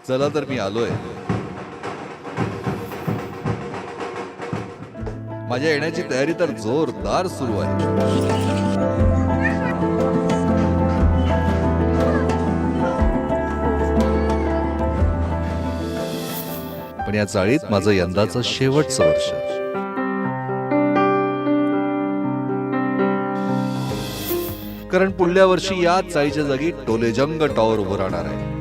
चला तर मी आलोय. माझ्या येण्याची तयारी तर जोरदार सुरू आहे. पण या चाळीत माझं यंदाचं शेवटचं वर्ष. कारण पुढल्या वर्षी या चाळीच्या जागी टोलेजंग टॉवर उभं राहणार आहे.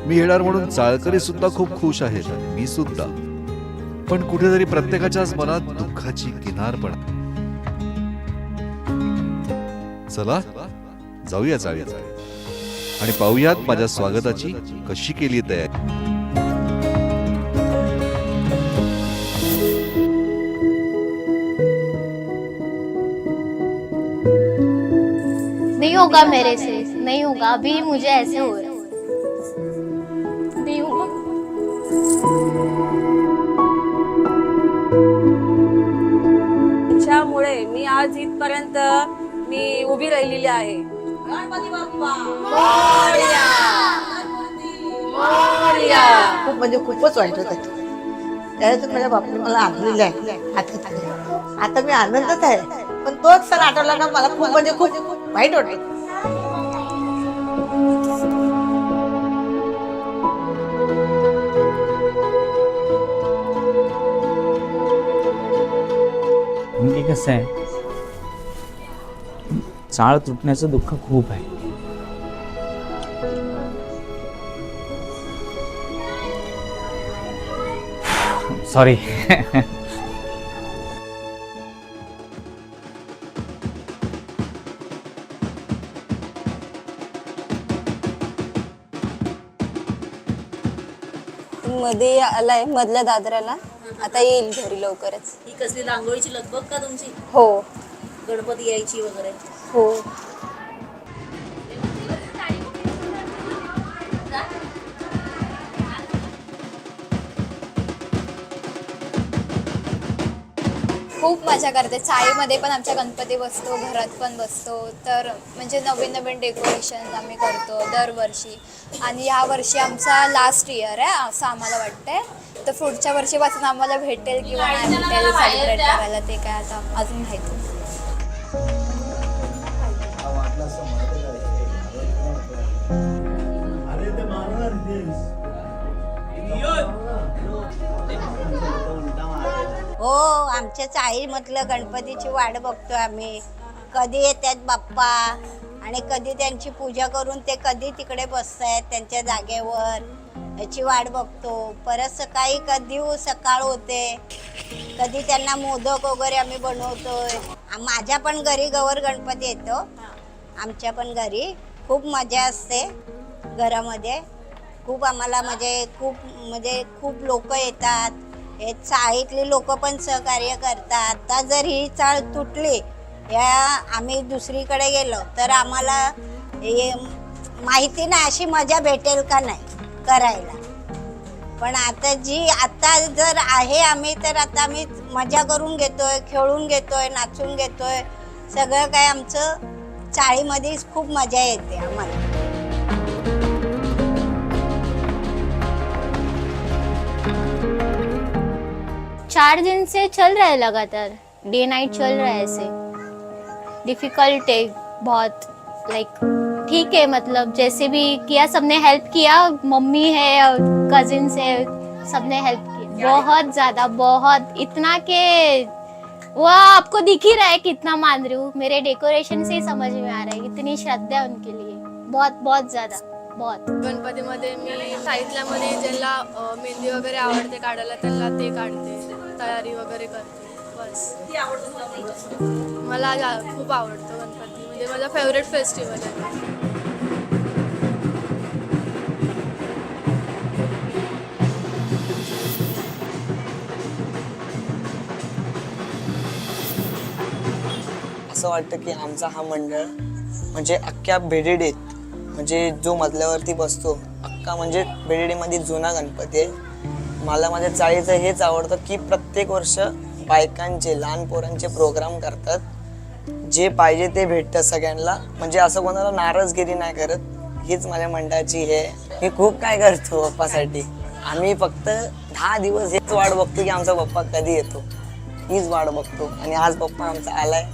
मी येणार म्हणून चाळकरी सुद्धा खूप खुश आहेत, मी सुद्धा. पण कुठेतरी प्रत्येकाच्याच मनात दुःखाची किनार पण. चला जाऊया चाळीत आणि पाहूयात माझ्या स्वागताची कशी केली तयारी. नहीं होगा मेरे से, नहीं होगा. अभी मुझे ऐसे हो रहा है, नहीं होगा. त्यामुळे मी आज इथपर्यंत मी उभी राहिलेली आहे. गणपती बाप्पा मोरया, मोरया. खूप म्हणजे खूपच वाईट होतं. त्यावेळेस माझ्या बापाने मला आणलेलं आहे. आता मी आनंदात आहे, पण तोच सण आठवला का मला खूप म्हणजे खूप वाईट वाटत. म्हणजे कसं आहे, चाळ तुटण्याचं दुःख खूप आहे. सॉरी. मध्ये आलाय मधल्या दादराला, आता येईल घरी लवकरच. ही कसली रांगोळीची लगबग का तुमची? हो गणपती यायची वगैरे. हो. खूप मजा करते. चाळीमध्ये पण आमच्या गणपती बसतो, घरात पण बसतो. तर म्हणजे नवीन नवीन डेकोरेशन आम्ही करतो दरवर्षी. आणि या वर्षी आमचा लास्ट इयर आहे असं आम्हाला वाटतंय. तर पुढच्या वर्षीपासून आम्हाला भेटेल किंवा नाही भेटेल सेलिब्रेट करायला ते काय आता अजून माहिती. हो, आमच्या चाळीमधलं गणपतीची वाट बघतो आम्ही. कधी येतात बाप्पा आणि कधी त्यांची पूजा करून ते कधी तिकडे बसतायत त्यांच्या जागेवर, याची वाट बघतो. परत सकाळी कधी सकाळ होते, कधी त्यांना मोदक वगैरे आम्ही बनवतोय. माझ्या पण घरी गौर गणपती येतो. आमच्या पण घरी खूप मजा असते घरामध्ये. खूप आम्हाला म्हणजे खूप लोक येतात. हे चाळीतली लोक पण सहकार्य करतात. आता जर ही चाळ तुटली, या आम्ही दुसरीकडे गेलो तर आम्हाला माहिती नाही अशी मजा भेटेल का नाही करायला. पण आता जर आहे आम्ही, तर आता आम्ही मजा करून घेतोय, खेळून घेतोय, नाचून घेतोय. सगळं काय आमचं चाळीमध्येच खूप मजा येते आम्हाला. 4 दिन से चल रहा है लगातार, डे नाइट चल रहा है ऐसे. डिफिकल्ट है बहुत, लाइक ठीक है. मतलब जैसे भी किया सबने हेल्प किया. मम्मी है और कजिन्स है, सबने हेल्प किया बहुत ज्यादा, बहुत. इतना के वो आपको दिख ही रहा है कितना मान रही हूँ. मेरे डेकोरेशन से ही समझ में आ रहा है इतनी श्रद्धा है उनके लिए. बहुत बहुत ज्यादा, बहुत. गणपतीमध्ये मी साहित्यामध्ये ज्यांना मेहंदी वगैरे आवडते काढायला त्यांना ते काढते, तयारी वगैरे करते. बस. मला खूप आवडतं गणपती, म्हणजे माझा फेवरेट फेस्टिवल आहे. असं वाटतं की आमचा हा मंडळ म्हणजे अख्ख्या बेडेडीत, म्हणजे जो मजल्यावरती बसतो अख्खा, म्हणजे बेडेडीमध्ये जुना गणपती आहे. मला माझ्या चाळीचं हेच आवडतं की प्रत्येक वर्ष बायकांचे, लहान पोरांचे प्रोग्राम करतात. जे पाहिजे ते भेटतं सगळ्यांना, म्हणजे असं कोणाला नाराजगिरी नाही करत. हीच माझ्या मंडळाची हे. मी खूप काय करतो पप्पासाठी. आम्ही फक्त 10 दिवस हेच वाट बघतो की आमचा पप्पा कधी येतो, हीच वाट बघतो. आणि आज पप्पा आमचा आलाय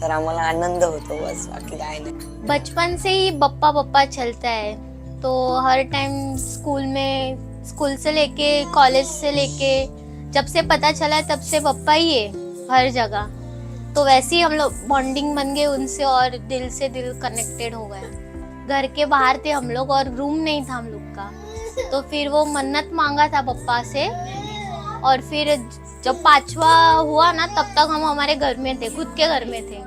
तर आम्हाला आनंद होतो, बस बाकी काय नाही. बचपन से ही पप्पा पप्पा चलता है, तो हर टाइम स्कूल से लेके कॉलेज से लेके जब से पता चला है तब से पप्पा ही है हर जगह. तो वैसे ही हम लोग बॉन्डिंग बन गए उनसे और दिल से दिल कनेक्टेड हो गए. घर के बाहर थे हम लोग और रूम नहीं था हम लोग का, तो फिर वो मन्नत मांगा था पप्पा से. और फिर जब 5वां हुआ ना तब तक हम हमारे घर में थे, खुद के घर में थे.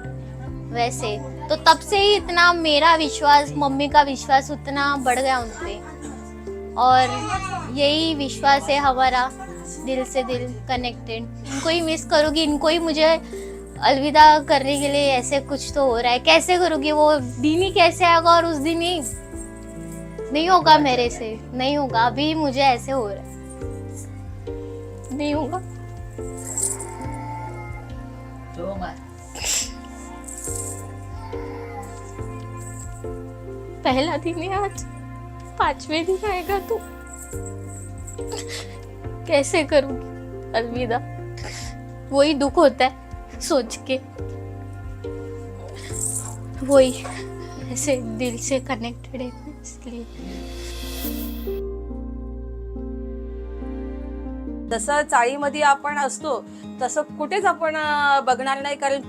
वैसे तो तब से ही इतना मेरा विश्वास, मम्मी का विश्वास उतना बढ़ गया उन पे. और यही विश्वास है हमारा, दिल से दिल कनेक्टेड. इनको ही मिस करूँगी, इनको ही मुझे अलविदा करने के लिए ऐसे कुछ तो हो रहा है. कैसे करूँगी, वो दिन ही कैसे आएगा और उस दिन ही नहीं होगा मेरे से, नहीं होगा. अभी मुझे ऐसे हो रहा है, नहीं होगा. पहला दिन है आज, 5वें दिन आएगा तो कैसे करूँगी अलविदा. वही दुख होता है सोच के, वही ऐसे दिल से कनेक्टेड है इसलिए. जसं चाळीमध्ये आपण असतो तसं कुठेच आपण बघणार नाही, कारण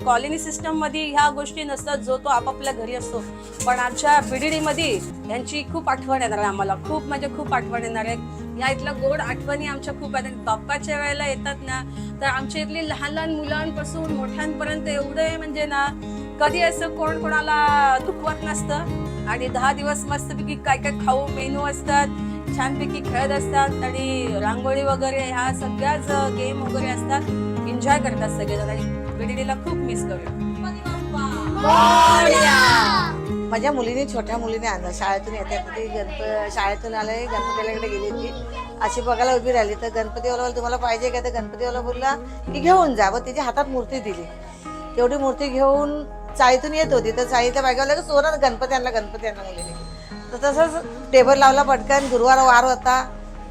कॉलनी सिस्टममध्ये ह्या गोष्टी नसतात. जो तो आपापल्या घरी असतो. पण आमच्या बीडीडीमध्ये यांची खूप आठवण येणार आहे आम्हाला, खूप म्हणजे खूप आठवण येणार आहे. या इथल्या गोड आठवणी आमच्या खूप आहेत. बाप्पाच्या वेळेला येतात ना तर आमच्या इथली लहान लहान मुलांपासून मोठ्यांपर्यंत एवढे म्हणजे ना कधी असं कोण कोणाला दुखवत नसतं. आणि 10 दिवस मस्तपैकी काय काय खाऊ मेनू असतात, छानपैकी खेळत असतात आणि रांगोळी वगैरे ह्या सगळ्याच गेम वगैरे असतात. एन्जॉय करतात सगळेजण आणि बीडीडीला खूप मिस करूया. माझ्या मुलीने, छोट्या मुलीने आणलं शाळेतून येते, शाळेतून आले गणपतीवाल्याकडे गेली होती. अशी बघायला उभी राहिली तर गणपतीवाला तुम्हाला पाहिजे का, तर गणपतीवाला बोलला की घेऊन जा. व तिच्या हातात मूर्ती दिली. तेवढी मूर्ती घेऊन चाळीतून येत होती तर चाळीच्या बायकाला सोनं गणपती आणला मुलीने. तर तसंच टेबल लावला पटकन. गुरुवार वार होता,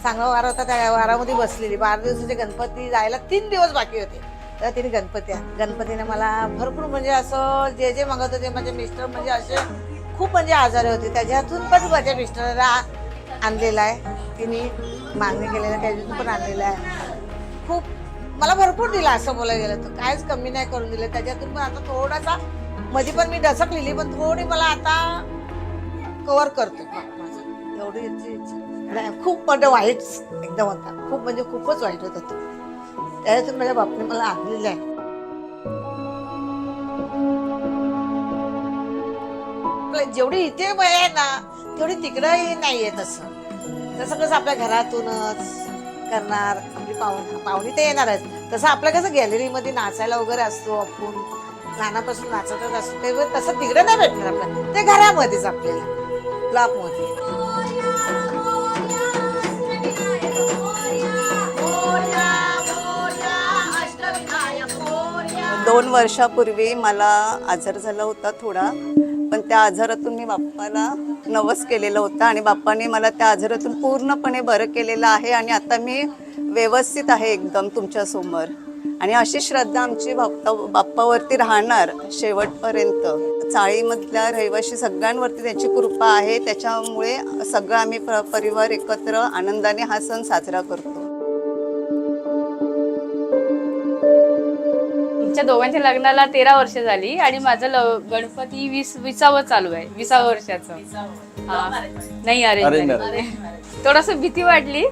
चांगला वार होता. त्या वारामध्ये बसलेली. 12 दिवसाचे गणपती जायला 3 दिवस बाकी होते. तर तिने गणपतीने मला भरपूर म्हणजे असं जे जे मागत होते. माझे मिस्टर म्हणजे असे खूप म्हणजे आजारी होते, त्याच्यातून पण माझ्या मिस्टरला आणलेला आहे. तिने मागणी केलेलं त्याच्यातून पण आणलेलं आहे. खूप मला भरपूर दिला असं बोलायला गेलं तर, काहीच कमी नाही करून दिलं. त्याच्यातून पण आता थोडासा मध्ये पण मी ढसकलेली, पण थोडी मला आता कव्हर करतो माझं, एवढी इच्छा. खूप म्हणजे वाईट एकदम होता, खूप म्हणजे खूपच वाईट होत होतं. त्याच्यातून माझ्या बापने मला आणलेलं आहे. जेवढी इथे वय आहे ना तेवढी तिकडंही नाहीये. तसं कसं आपल्या घरातूनच करणार, आपली पाहुणी तर येणारच. तसं आपलं कसं गॅलरीमध्ये नाचायला वगैरे असतो, आपण लहानापासून नाचतच असतो, ते तसं तिकडे नाही भेटणार आपल्याला. ते घरामध्येच आपल्याला ब्लॉकमध्ये. 2 वर्षापूर्वी मला आजार झाला होता थोडा, पण त्या आजारातून मी बाप्पाला नवस केलेलं होतं आणि बाप्पाने मला त्या आजारातून पूर्णपणे बरं केलेलं आहे. आणि आता मी व्यवस्थित आहे एकदम तुमच्यासमोर. आणि अशी श्रद्धा आमची बाप्पावरती राहणार शेवटपर्यंत. चाळीमधल्या रहिवासी सगळ्यांवरती त्याची कृपा आहे. त्याच्यामुळे सगळं आम्ही परिवार एकत्र आनंदाने हा सण साजरा करतो. आमच्या दोघांच्या लग्नाला 13 वर्ष झाली आणि माझं गणपती 20वावं चालू आहे, 20व्या वर्षाचं. नाही अरेंज. थोडंसं भीती वाटली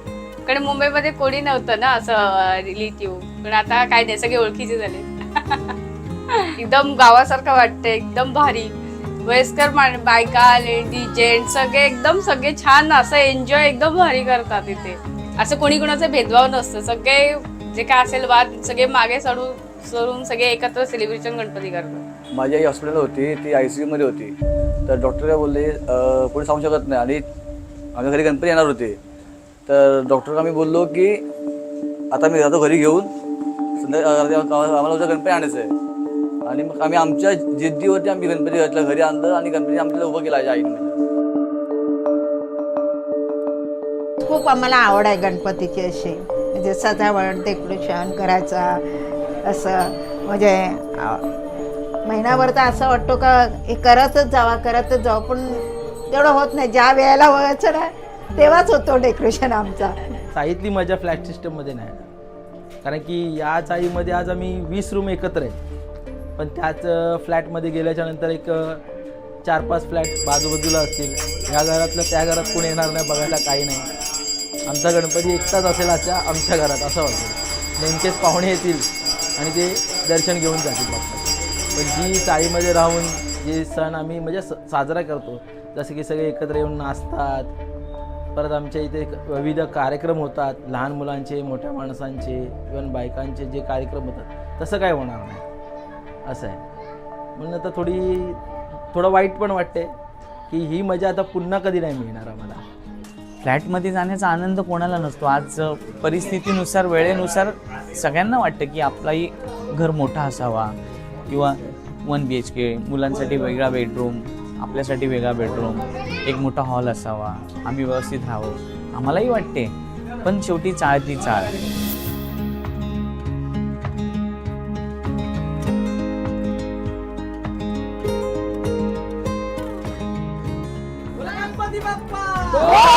कारण मुंबईमध्ये कोणी नव्हतं ना असं रिलेटिव्ह, पण आता काय नाही, सगळे ओळखीचे झाले. एकदम गावासारखं वाटतंय, एकदम भारी. वयस्कर बायका, लेडी, जेंट सगळे छान असं एन्जॉय एकदम भारी करतात इथे. असं कोणी कोणाचा भेदभाव नसतं. सगळे जे काय असेल वाद सगळे मागे सोडून सगळे एकत्र सेलिब्रेशन गणपती करतात. माझी आई हॉस्पिटल होती, ती ICU मध्ये होती. तर डॉक्टर काय बोलले कोणी सांगू शकत नाही. आणि आमच्या घरी गणपती येणार होते. तर डॉक्टरला आम्ही बोललो की आता मी जातो घरी घेऊन, संध्याकाळी आम्हाला उद्या गणपती आणायचं आहे. आणि मग आम्ही आमच्या जिद्दीवरती आम्ही गणपती घातला, घरी आणलं आणि गणपती आमच्याला उभं केला आईने. खूप आम्हाला आवड आहे गणपतीची अशी, म्हणजे सजावट डेकोरेशन करायचा असं, म्हणजे महिनाभर तर असं वाटतो का हे करतच जावं, पण तेवढं होत नाही. ज्या वेळेला व्हायचं ना तेव्हाच होतो डेकोरेशन आमचा. चाळीतली मजा फ्लॅट सिस्टममध्ये नाही, कारण की या चाळीमध्ये आज आम्ही 20 रूम एकत्र आहे, पण त्याच फ्लॅटमध्ये गेल्याच्या नंतर एक 4-5 फ्लॅट बाजूबाजूला असतील. या घरातलं त्या घरात कोणी येणार नाही, बघायला काही नाही. आमचा गणपती एकटाच असेल आमच्या घरात असं वाटतं. नेमकेच पाहुणे येतील आणि ते दर्शन घेऊन जातील बाप्पाचं. पण जी चाळीमध्ये राहून जे सण आम्ही म्हणजे साजरा करतो, जसे की सगळे एकत्र येऊन नाचतात, परत आमच्या इथे विविध कार्यक्रम होतात, लहान मुलांचे, मोठ्या माणसांचे, इव्हन बायकांचे जे कार्यक्रम होतात, तसं काय होणार नाही असं आहे. म्हणून आता थोडं वाईट पण वाटते की ही मजा आता पुन्हा कधी नाही मिळणार आम्हाला. फ्लॅटमध्ये जाण्याचा आनंद कोणाला नसतो. आज परिस्थितीनुसार, वेळेनुसार सगळ्यांना वाटतं की आपलाही घर मोठा असावा, किंवा 1 BHK, मुलांसाठी वेगळा बेडरूम, आपल्यासाठी वेगळा बेडरूम, एक मोठा हॉल असावा, आम्ही व्यवस्थित राहावं, आम्हालाही वाटते. पण शेवटी चाळ ती चाळ. गणपती बाप्पा